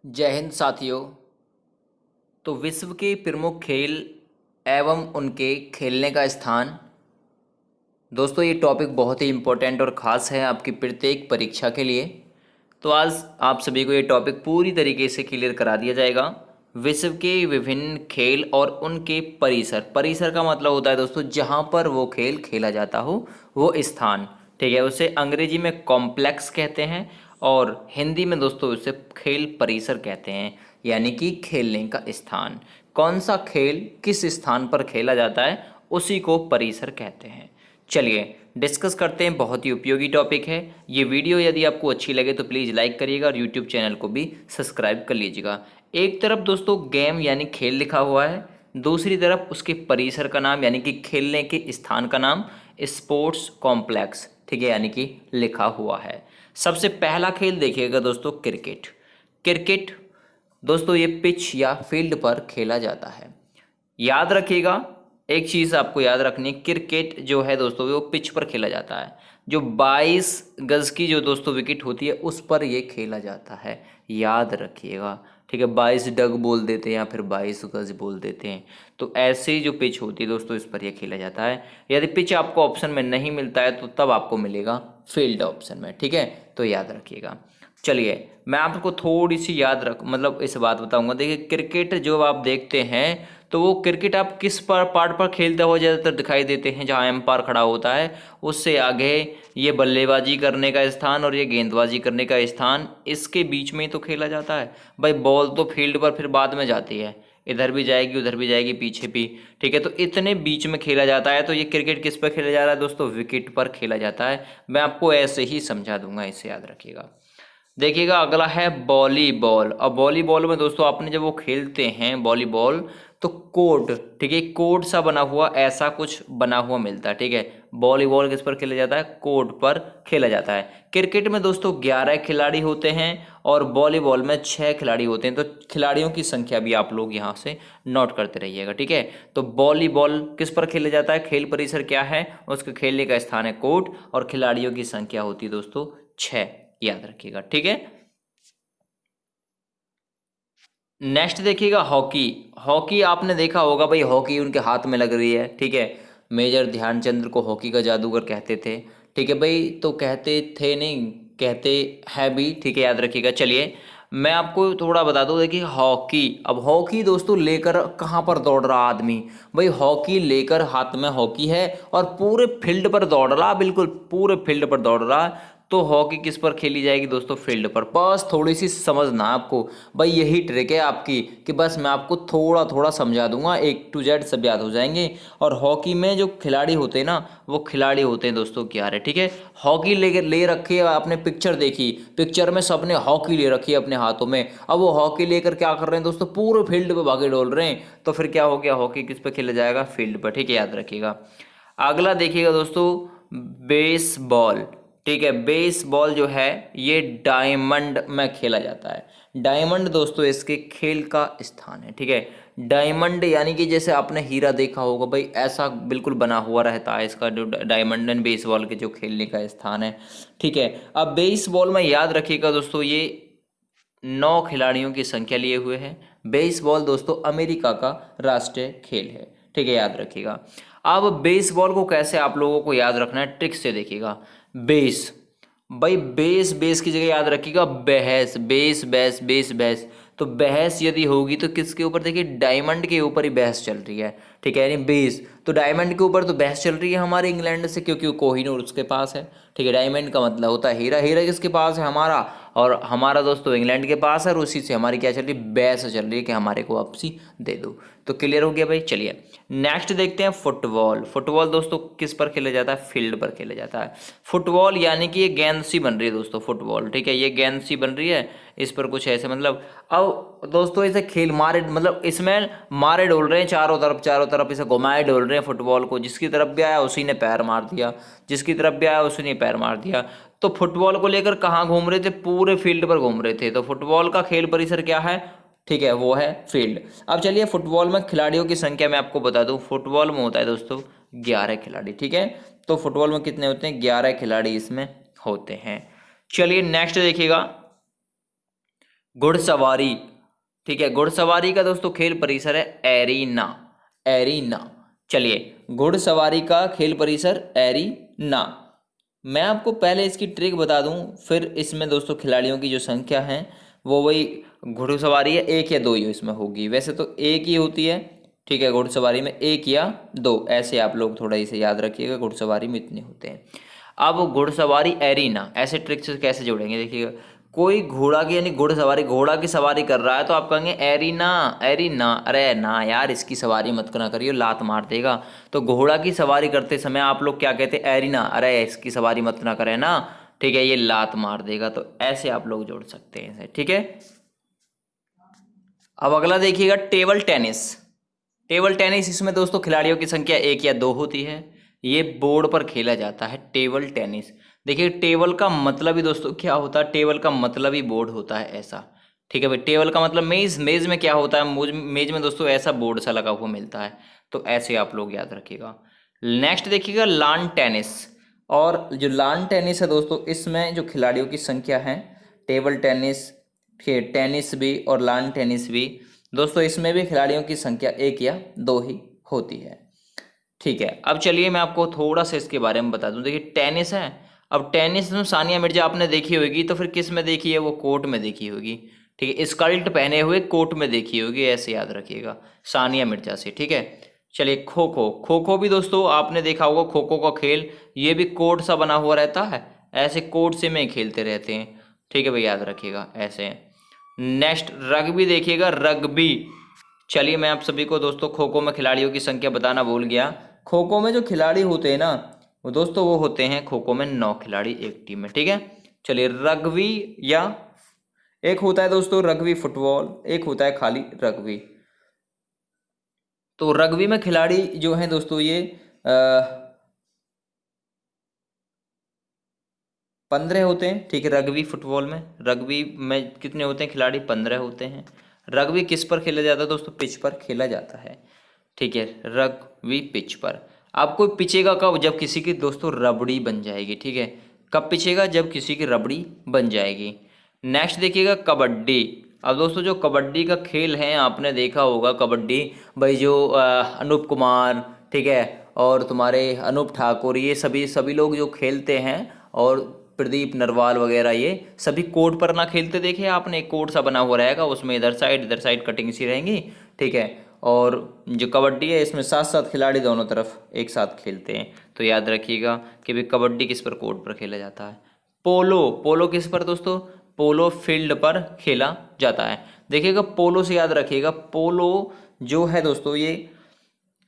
जय हिंद साथियों। तो विश्व के प्रमुख खेल एवं उनके खेलने का स्थान। दोस्तों ये टॉपिक बहुत ही इम्पोर्टेंट और ख़ास है आपकी प्रत्येक परीक्षा के लिए। तो आज आप सभी को ये टॉपिक पूरी तरीके से क्लियर करा दिया जाएगा। विश्व के विभिन्न खेल और उनके परिसर। परिसर का मतलब होता है दोस्तों जहाँ पर वो खेल खेला जाता हो वो स्थान। ठीक है, उसे अंग्रेजी में कॉम्प्लेक्स कहते हैं और हिंदी में दोस्तों उसे खेल परिसर कहते हैं, यानी कि खेलने का स्थान। कौन सा खेल किस स्थान पर खेला जाता है उसी को परिसर कहते हैं। चलिए डिस्कस करते हैं, बहुत ही उपयोगी टॉपिक है ये वीडियो। यदि आपको अच्छी लगे तो प्लीज़ लाइक करिएगा और यूट्यूब चैनल को भी सब्सक्राइब कर लीजिएगा। एक तरफ दोस्तों गेम यानी खेल लिखा हुआ है, दूसरी तरफ उसके परिसर का नाम यानी कि खेलने के स्थान का नाम स्पोर्ट्स कॉम्प्लेक्स, ठीक है, यानी कि लिखा हुआ है। सबसे पहला खेल देखिएगा दोस्तों क्रिकेट। क्रिकेट दोस्तों ये पिच या फील्ड पर खेला जाता है। याद रखिएगा, एक चीज़ आपको याद रखनी है, क्रिकेट जो है दोस्तों वो पिच पर खेला जाता है। जो 22 गज की जो दोस्तों विकेट होती है उस पर ये खेला जाता है, याद रखिएगा। ठीक है, 22 डग बोल देते हैं या फिर 22 गज बोल देते हैं। तो ऐसे जो पिच होती है दोस्तों इस पर यह खेला जाता है। यदि पिच आपको ऑप्शन में नहीं मिलता है तो तब आपको मिलेगा फील्ड ऑप्शन में, ठीक है, तो याद रखिएगा। चलिए मैं आपको थोड़ी सी याद रख मतलब इस बात बताऊंगा। देखिए क्रिकेट जो आप देखते हैं तो वो क्रिकेट आप किस पर पार्ट पर खेलते हुए ज़्यादातर दिखाई देते हैं, जहां एम्पायर खड़ा होता है उससे आगे ये बल्लेबाजी करने का स्थान और ये गेंदबाजी करने का स्थान, इसके बीच में ही तो खेला जाता है। भाई बॉल तो फील्ड पर फिर बाद में जाती है, इधर भी जाएगी उधर भी जाएगी पीछे भी, ठीक है, तो इतने बीच में खेला जाता है। तो ये क्रिकेट किस पर खेला जा रहा है दोस्तों, विकेट पर खेला जाता है। मैं आपको ऐसे ही समझा दूंगा, इसे याद रखिएगा। देखिएगा अगला है वॉलीबॉल। अब वॉलीबॉल में दोस्तों आपने जब वो खेलते हैं वॉलीबॉल तो कोर्ट, ठीक है, कोर्ट सा बना हुआ ऐसा कुछ बना हुआ मिलता है, ठीक है। वॉलीबॉल किस पर खेला जाता है, कोर्ट पर खेला जाता है। क्रिकेट में दोस्तों 11 खिलाड़ी होते हैं और वॉलीबॉल में 6 खिलाड़ी होते हैं। तो खिलाड़ियों की संख्या भी आप लोग यहाँ से नोट करते रहिएगा, ठीक है। तो वॉलीबॉल किस पर खेला जाता है, खेल परिसर क्या है, उसके खेलने का स्थान है कोर्ट और खिलाड़ियों की संख्या होती है दोस्तों 6, याद रखिएगा, ठीक है। नेक्स्ट देखिएगा हॉकी। हॉकी आपने देखा होगा भाई, हॉकी उनके हाथ में लग रही है, ठीक है। मेजर ध्यानचंद्र को हॉकी का जादूगर कहते थे, ठीक है भाई, तो कहते थे नहीं, कहते हैं भी, ठीक है, याद रखिएगा। चलिए मैं आपको थोड़ा बता दूं, देखिए हॉकी, अब हॉकी दोस्तों लेकर कहाँ पर दौड़ रहा आदमी, भाई हॉकी लेकर हाथ में हॉकी है और पूरे फील्ड पर दौड़ रहा, बिल्कुल पूरे फील्ड पर दौड़ रहा। तो हॉकी किस पर खेली जाएगी दोस्तों, फील्ड पर। बस थोड़ी सी समझना है आपको, भाई यही ट्रिक है आपकी कि बस मैं आपको थोड़ा थोड़ा समझा दूंगा, A to Z सब याद हो जाएंगे। और हॉकी में जो खिलाड़ी होते हैं ना वो खिलाड़ी होते हैं दोस्तों 11, ठीक है। हॉकी ले रखी है आपने, पिक्चर देखी, पिक्चर में सबने हॉकी ले रखी है अपने हाथों में। अब वो हॉकी लेकर क्या कर रहे हैं दोस्तों, पूरे फील्ड पे भागे डोल रहे हैं। तो फिर क्या हो गया, हॉकी किस पे खेला जाएगा, फील्ड पर, ठीक है, याद रखिएगा। अगला देखिएगा दोस्तों बेसबॉल, ठीक है। बेसबॉल जो है ये डायमंड में खेला जाता है। डायमंड दोस्तों इसके खेल का स्थान है, ठीक है। डायमंड यानी कि जैसे आपने हीरा देखा होगा भाई, ऐसा बिल्कुल बना हुआ रहता है इसका जो डायमंड एंड बेसबॉल के जो खेलने का स्थान है, ठीक है। अब बेसबॉल में याद रखिएगा दोस्तों ये 9 खिलाड़ियों की संख्या लिए हुए हैं। बेसबॉल दोस्तों अमेरिका का राष्ट्रीय खेल है, ठीक है, याद रखिएगा। अब बेसबॉल को कैसे आप लोगों को याद रखना है, ट्रिक से देखिएगा। बेस, भाई बेस, बेस की जगह याद रखिएगा बहस, बेस बेस बेस बहस। तो बहस यदि होगी तो किसके ऊपर, देखिए डायमंड के ऊपर ही बहस चल रही है, ठीक है, यानी बेस तो डायमंड के ऊपर तो बहस चल रही है हमारे इंग्लैंड से, क्योंकि वो कोहिनूर उसके पास है, ठीक है। डायमंड का मतलब होता है हीरा, हीरा किसके पास है, हमारा, और हमारा दोस्तों इंग्लैंड के पास है और उसी से हमारी क्या चल रही है, बहस चल रही है कि हमारे को वापसी दे दो। तो क्लियर हो गया भाई। चलिए नेक्स्ट देखते हैं फुटबॉल। फुटबॉल दोस्तों किस पर खेला जाता है, फील्ड पर खेला जाता है। फुटबॉल यानी कि ये गेंद सी बन रही है दोस्तों, फुटबॉल, ठीक है, ये गेंद सी बन रही है, इस पर कुछ ऐसे मतलब। अब दोस्तों इसे खेल मारे मतलब इसमें मारे डोल रहे हैं चारों तरफ, चारों तरफ इसे घुमाए डोल रहे हैं फुटबॉल को, जिसकी तरफ भी आया उसी ने पैर मार दिया, जिसकी तरफ भी आया उसी ने पैर मार दिया। तो फुटबॉल को लेकर कहाँ घूम रहे थे, पूरे फील्ड पर घूम रहे थे। तो फुटबॉल का खेल परिसर क्या है, ठीक है, वो है फील्ड। अब चलिए फुटबॉल में खिलाड़ियों की संख्या मैं आपको बता दूं, फुटबॉल में होता है दोस्तों 11 खिलाड़ी, ठीक है। तो फुटबॉल में कितने होते हैं, 11 खिलाड़ी इसमें होते हैं। चलिए नेक्स्ट देखिएगा घुड़सवारी, ठीक है, घुड़सवारी का दोस्तों खेल परिसर है एरीना, एरीना। चलिए, घुड़सवारी का खेल परिसर एरीना। मैं आपको पहले इसकी ट्रिक बता दूं, फिर इसमें दोस्तों खिलाड़ियों की जो संख्या है वो वही घुड़सवारी है, एक या दो ही इसमें होगी। वैसे तो एक ही होती है, ठीक है, घुड़सवारी में एक या दो, ऐसे आप लोग थोड़ा इसे याद रखिएगा, घुड़सवारी में इतने होते हैं। अब घुड़सवारी एरीना ऐसे ट्रिक से कैसे जोड़ेंगे, देखिएगा, कोई घोड़ा की यानी घुड़सवारी, घोड़ा की सवारी कर रहा है तो आप कहेंगे एरीना, एरीना, अरे ना यार, इसकी सवारी मत करना करियो, लात मार देगा। तो घोड़ा की सवारी करते समय आप लोग क्या कहते हैं, एरीना, अरे इसकी सवारी मत ना करें ना, ठीक है, ये लात मार देगा। तो ऐसे आप लोग जोड़ सकते हैं इसे, ठीक है। अब अगला देखिएगा, टेबल टेनिस। टेबल टेनिस, इसमें दोस्तों खिलाड़ियों की संख्या एक या दो होती है। ये बोर्ड पर खेला जाता है टेबल टेनिस। देखिए, टेबल का मतलब ही दोस्तों क्या होता है, टेबल का मतलब ही बोर्ड होता है ऐसा, ठीक है भाई। टेबल का मतलब मेज, मेज में क्या होता है, मेज में दोस्तों ऐसा बोर्ड सा लगा हुआ मिलता है। तो ऐसे आप लोग याद रखिएगा। नेक्स्ट देखिएगा, लॉन टेनिस। और जो लॉन टेनिस है दोस्तों, इसमें जो खिलाड़ियों की संख्या है, टेबल टेनिस, फिर टेनिस भी और लॉन टेनिस भी दोस्तों, इसमें भी खिलाड़ियों की संख्या एक या दो ही होती है, ठीक है। अब चलिए मैं आपको थोड़ा सा इसके बारे में बता दूं। देखिए, टेनिस है, अब टेनिस में सानिया मिर्जा आपने देखी होगी, तो फिर किस में देखी है, वो कोर्ट में देखी होगी, ठीक है, स्कर्ट पहने हुए कोर्ट में देखी होगी, ऐसे याद रखिएगा, सानिया मिर्जा से, ठीक है। चलिए, खो खो, खो खो भी दोस्तों आपने देखा होगा, खो खो का खेल, ये भी कोर्ट सा बना हुआ रहता है, ऐसे कोर्ट से में खेलते रहते हैं, ठीक है भाई, याद रखिएगा ऐसे। नेक्स्ट रग्बी देखिएगा, रग्बी। चलिए, मैं आप सभी को दोस्तों खो खो में खिलाड़ियों की संख्या बताना भूल गया। खो खो में जो खिलाड़ी होते हैं ना, वो दोस्तों वो होते हैं खो खो में 9 खिलाड़ी एक टीम में, ठीक है। चलिए, रग्बी, या एक होता है दोस्तों रग्बी फुटबॉल, एक होता है खाली रग्बी। तो रग्बी में खिलाड़ी जो हैं दोस्तों, ये 15 होते हैं, ठीक है। रग्बी फुटबॉल में, रग्बी में कितने होते हैं खिलाड़ी, 15 होते हैं। रग्बी किस पर खेला जाता है दोस्तों, पिच पर खेला जाता है, ठीक है, रग्बी पिच पर। आपको पिचेगा कब, जब किसी की दोस्तों रबड़ी बन जाएगी, ठीक है। कब पिचेगा, जब किसी की रबड़ी बन जाएगी। नेक्स्ट देखिएगा, कबड्डी। अब दोस्तों जो कबड्डी का खेल है, आपने देखा होगा कबड्डी, भाई जो अनूप कुमार, ठीक है, और तुम्हारे अनूप ठाकुर, ये सभी सभी लोग जो खेलते हैं, और प्रदीप नरवाल वगैरह, ये सभी कोर्ट पर ना खेलते देखे आपने, एक कोर्ट सा बना हुआ रहेगा, उसमें इधर साइड कटिंग सी रहेंगी, ठीक है। और जो कबड्डी है, इसमें 7 7 खिलाड़ी दोनों तरफ एक साथ खेलते हैं। तो याद रखिएगा कि भाई कबड्डी किस पर, कोर्ट पर खेला जाता है। पोलो, पोलो किस पर दोस्तों, पोलो फील्ड पर खेला जाता है। देखिएगा, पोलो से याद रखिएगा, पोलो जो है दोस्तों, ये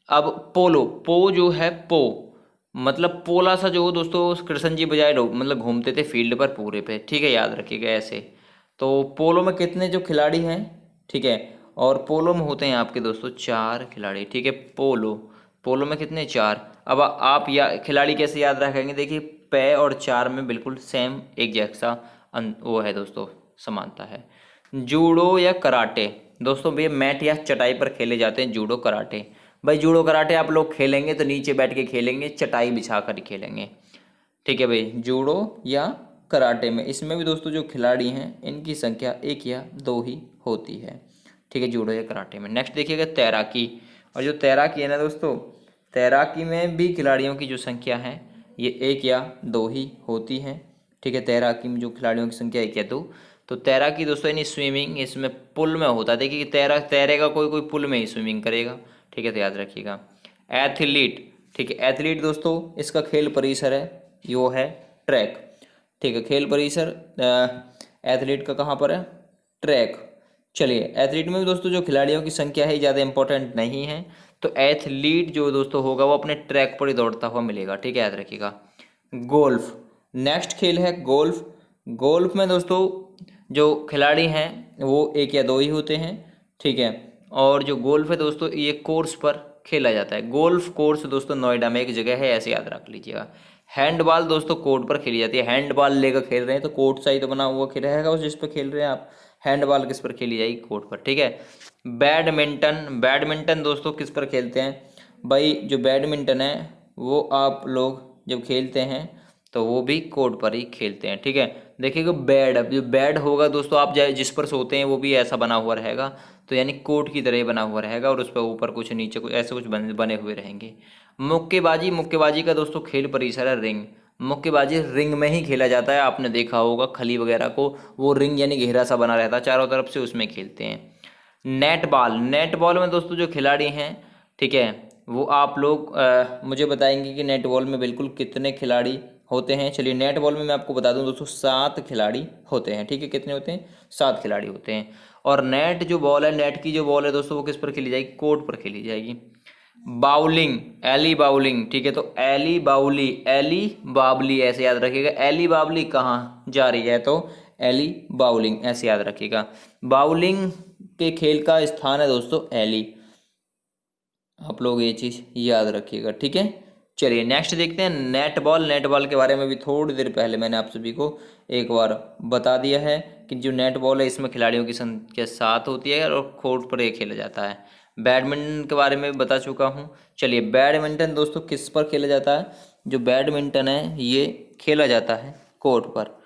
अब पोलो, पो जो है, पो मतलब पोला सा जो दोस्तों कृष्ण जी बजाय लोग मतलब घूमते थे फील्ड पर पूरे पे, ठीक है, याद रखिएगा ऐसे। तो पोलो में कितने जो खिलाड़ी हैं, ठीक है, और पोलो में होते हैं आपके दोस्तों 4 खिलाड़ी, ठीक है। पोलो, पोलो में कितने, 4। अब आप या खिलाड़ी कैसे याद रखेंगे, देखिए, पै और 4 में बिल्कुल सेम एक जैसा वो है दोस्तों, समानता है। जूडो या कराटे, दोस्तों ये मैट या चटाई पर खेले जाते हैं, जूडो कराटे। भाई जूडो कराटे आप लोग खेलेंगे तो नीचे बैठ के खेलेंगे, चटाई बिछा कर खेलेंगे, ठीक है भाई। जूडो या कराटे में, इसमें भी दोस्तों जो खिलाड़ी हैं, इनकी संख्या एक या दो ही होती है, ठीक है, जूडो या कराटे में। नेक्स्ट देखिएगा, तैराकी। और जो तैराकी है ना दोस्तों, तैराकी में भी खिलाड़ियों की जो संख्या है, ये एक या दो ही होती है, ठीक है। तैराकी में जो खिलाड़ियों की संख्या एक या दो। तो तैराकी दोस्तों यानी स्विमिंग, इसमें पुल में होता है, देखिए तैरेगा कोई कोई पुल में ही स्विमिंग करेगा, ठीक है, तो याद रखिएगा। एथलीट, ठीक है, एथलीट दोस्तों इसका खेल परिसर है, यो है ट्रैक, ठीक है, खेल परिसर एथलीट का कहाँ पर है, ट्रैक। चलिए, एथलीट में भी दोस्तों जो खिलाड़ियों की संख्या है ज़्यादा इंपॉर्टेंट नहीं है, तो एथलीट जो दोस्तों होगा वो अपने ट्रैक पर ही दौड़ता हुआ मिलेगा, ठीक है, याद रखिएगा। गोल्फ, नेक्स्ट खेल है गोल्फ। गोल्फ में दोस्तों जो खिलाड़ी हैं वो एक या दो ही होते हैं, ठीक है। और जो गोल्फ है दोस्तों, ये कोर्स पर खेला जाता है। गोल्फ कोर्स दोस्तों नोएडा में एक जगह है, ऐसे याद रख लीजिएगा। हैंडबॉल दोस्तों कोर्ट पर खेली जाती है, हैंडबॉल लेकर खेल रहे हैं तो कोर्ट सा ही तो बना हुआ खेल रहेगा उस जिस पर खेल रहे हैं आप। हैंडबॉल किस पर खेली जाएगी, कोर्ट पर, ठीक है। बैडमिंटन, बैडमिंटन दोस्तों किस पर खेलते हैं, भाई जो बैडमिंटन है वो आप लोग जब खेलते हैं तो वो भी कोर्ट पर ही खेलते हैं। ठीक है, देखिएगा बेड, अब जो बेड होगा दोस्तों, आप जिस पर सोते हैं वो भी ऐसा बना हुआ रहेगा, तो यानी कोर्ट की तरह ही बना हुआ रहेगा, और उस पर ऊपर कुछ नीचे कुछ ऐसे कुछ बने हुए रहेंगे। मुक्केबाजी, मुक्केबाजी का दोस्तों खेल परिसर है रिंग। मुक्केबाजी रिंग में ही खेला जाता है, आपने देखा होगा खली वगैरह को, वो रिंग यानी घेरा सा बना रहता है चारों तरफ से, उसमें खेलते हैं। नेट बॉल, नेट बॉल में दोस्तों जो खिलाड़ी हैं, ठीक है, वो आप लोग मुझे बताएंगे कि नेट बॉल में बिल्कुल कितने खिलाड़ी होते हैं। चलिए, नेट बॉल में मैं आपको बता दूं दोस्तों 7 खिलाड़ी होते हैं। ठीक है, कितने होते हैं? 7 खिलाड़ी होते हैं। और नेट जो बॉल है, नेट की जो बॉल है दोस्तों, वो किस पर खेली जाएगी? कोर्ट पर खेली जाएगी। बाउलिंग, एली बाउलिंग, ठीक है, तो एली बाउली, एली बाबली ऐसे याद रखिएगा। एली बाबली कहाँ जा रही है? तो एली बाउलिंग ऐसे याद रखिएगा। बाउलिंग के खेल का स्थान है दोस्तों एली, आप लोग ये चीज़ याद रखिएगा। ठीक है, चलिए नेक्स्ट देखते हैं नेट बॉल। नेट बॉल के बारे में भी थोड़ी देर पहले मैंने आप सभी को एक बार बता दिया है कि जो नेट बॉल है इसमें खिलाड़ियों की संख्या 7 होती है और कोर्ट पर ये खेला जाता है। बैडमिंटन के बारे में भी बता चुका हूँ। चलिए, बैडमिंटन दोस्तों किस पर खेला जाता है? जो बैडमिंटन है ये खेला जाता है कोर्ट पर।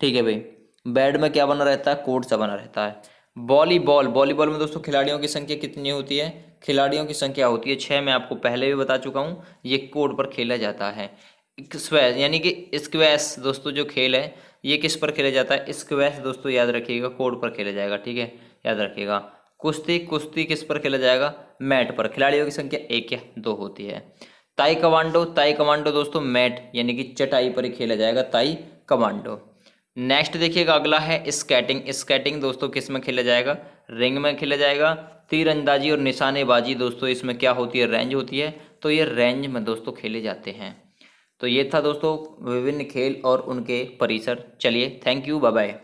ठीक है भाई, बैड में क्या बना रहता है? कोर्ट सा बना रहता है। वॉलीबॉल, वॉलीबॉल में दोस्तों खिलाड़ियों की संख्या कितनी होती है? खिलाड़ियों की संख्या होती है 6, मैं आपको पहले भी बता चुका हूँ। ये कोर्ट पर खेला जाता है। स्क्वैश यानी कि स्क्वैश दोस्तों जो खेल है ये किस पर खेला जाता है? स्क्वैश दोस्तों याद रखिएगा, कोर्ट पर खेला जाएगा। ठीक है, याद रखिएगा। कुश्ती, कुश्ती किस पर खेला जाएगा? मैट पर। खिलाड़ियों की संख्या 1 या 2 होती है। ताई कमांडो, ताई कमांडो दोस्तों मैट यानी कि चटाई पर ही खेला जाएगा, ताई कमांडो। नेक्स्ट देखिएगा, अगला है स्केटिंग। स्केटिंग दोस्तों किस में खेला जाएगा? रिंग में खेला जाएगा। तीरंदाजी और निशानेबाजी दोस्तों इसमें क्या होती है? रेंज होती है, तो ये रेंज में दोस्तों खेले जाते हैं। तो ये था दोस्तों विभिन्न खेल और उनके परिसर। चलिए, थैंक यू, बाय बाय।